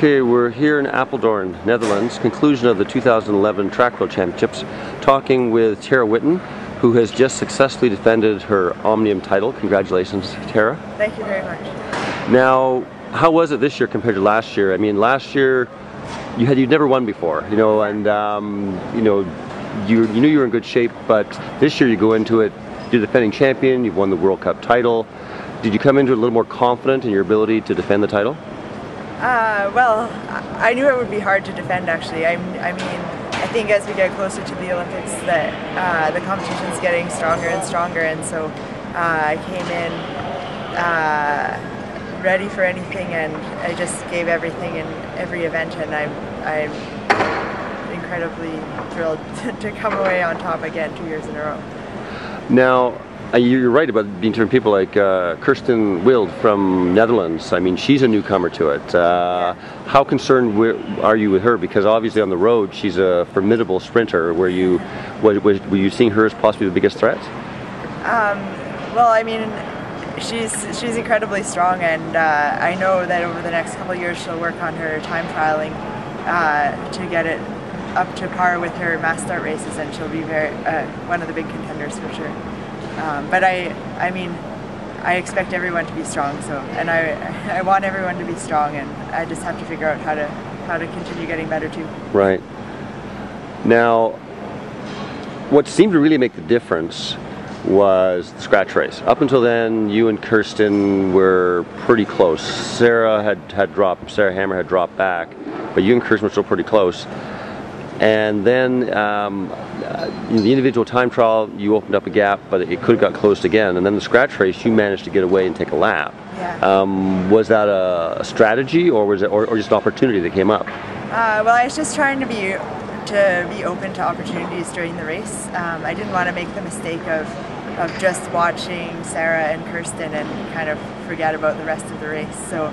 Okay, we're here in Apeldoorn, Netherlands, conclusion of the 2011 Track World Championships, talking with Tara Whitten, who has just successfully defended her Omnium title. Congratulations, Tara. Thank you very much. Now, how was it this year compared to last year? I mean, last year you'd never won before, and you knew you were in good shape, but this year you go into it, you're the defending champion, you've won the World Cup title. Did you come into it a little more confident in your ability to defend the title? Well, I knew it would be hard to defend, actually. I mean, I think as we get closer to the Olympics that the competition's getting stronger and stronger, and so I came in ready for anything, and I just gave everything in every event, and I'm incredibly thrilled to come away on top again 2 years in a row. Now, you're right about being different people like Kirsten Wild from Netherlands. I mean, she's a newcomer to it. How concerned are you with her? Because obviously on the road she's a formidable sprinter. Were you seeing her as possibly the biggest threat? Well, I mean, she's incredibly strong, and I know that over the next couple of years she'll work on her time trialing to get it up to par with her mass start races, and she'll be one of the big contenders for sure. But I mean, I expect everyone to be strong, and I want everyone to be strong, and I just have to figure out how to continue getting better too. Right. Now, what seemed to really make the difference was the scratch race. Up until then, you and Kirsten were pretty close. Sarah Hammer had dropped back, but you and Kirsten were still pretty close. And then in the individual time trial, you opened up a gap, but it could have got closed again. And then the scratch race, you managed to get away and take a lap. Yeah. Was that a strategy, or was it, or just an opportunity that came up? Well, I was just trying to be open to opportunities during the race. I didn't want to make the mistake of just watching Sarah and Kirsten and kind of forget about the rest of the race. So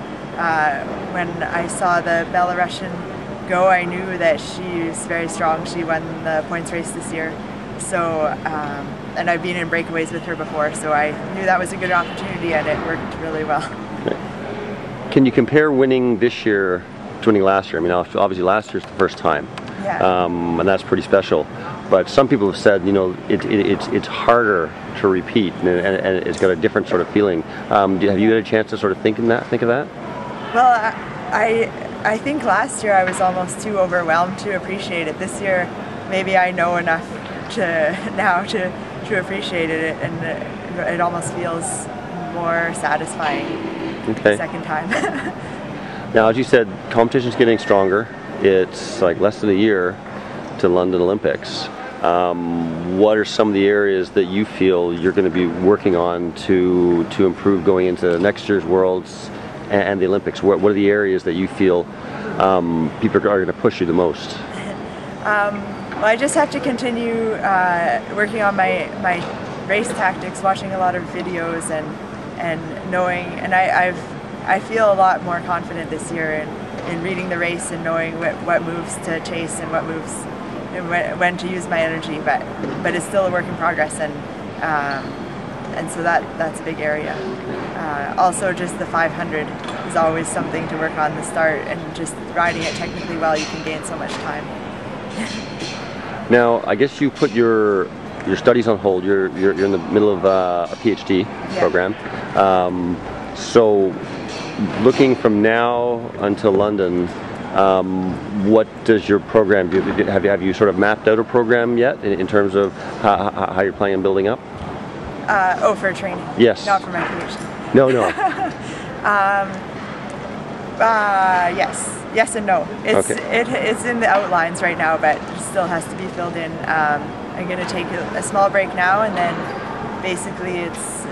when I saw the Belarusian go, I knew that she's very strong. She won the points race this year, so and I've been in breakaways with her before, so I knew that was a good opportunity, and it worked really well. Okay. Can you compare winning this year to winning last year? I mean, obviously last year's the first time, yeah. And that's pretty special. But some people have said, it's harder to repeat, and it's got a different sort of feeling. Have you had a chance to sort of think of that? Well, I think last year I was almost too overwhelmed to appreciate it. This year, maybe I know enough to appreciate it, and it almost feels more satisfying the second time. Now, as you said, competition's getting stronger. It's like less than a year to London Olympics. What are some of the areas that you feel you're going to be working on to improve going into next year's Worlds and the Olympics? What are the areas that you feel people are going to push you the most? Well, I just have to continue working on my race tactics, watching a lot of videos, and knowing. And I feel a lot more confident this year in reading the race and knowing what moves to chase and what moves and when to use my energy. But it's still a work in progress, and so that's a big area. Also, just the 500 is always something to work on the start, and just riding it technically well, you can gain so much time. Now, I guess you put your studies on hold. You're in the middle of a PhD program. So, looking from now until London, what does your program do? Have you sort of mapped out a program yet in terms of how you're planning on building up? For training? Yes. Not for my PhD. No. Yes and no. It's in the outlines right now, but it still has to be filled in. I'm going to take a small break now, and then basically it's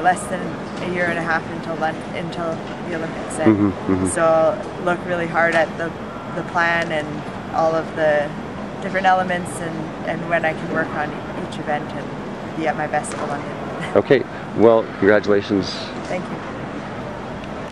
less than a year and a half until the Olympics. And so I'll look really hard at the plan and all of the different elements, and when I can work on each event and be at my best for London. Okay. Well, congratulations. Thank you.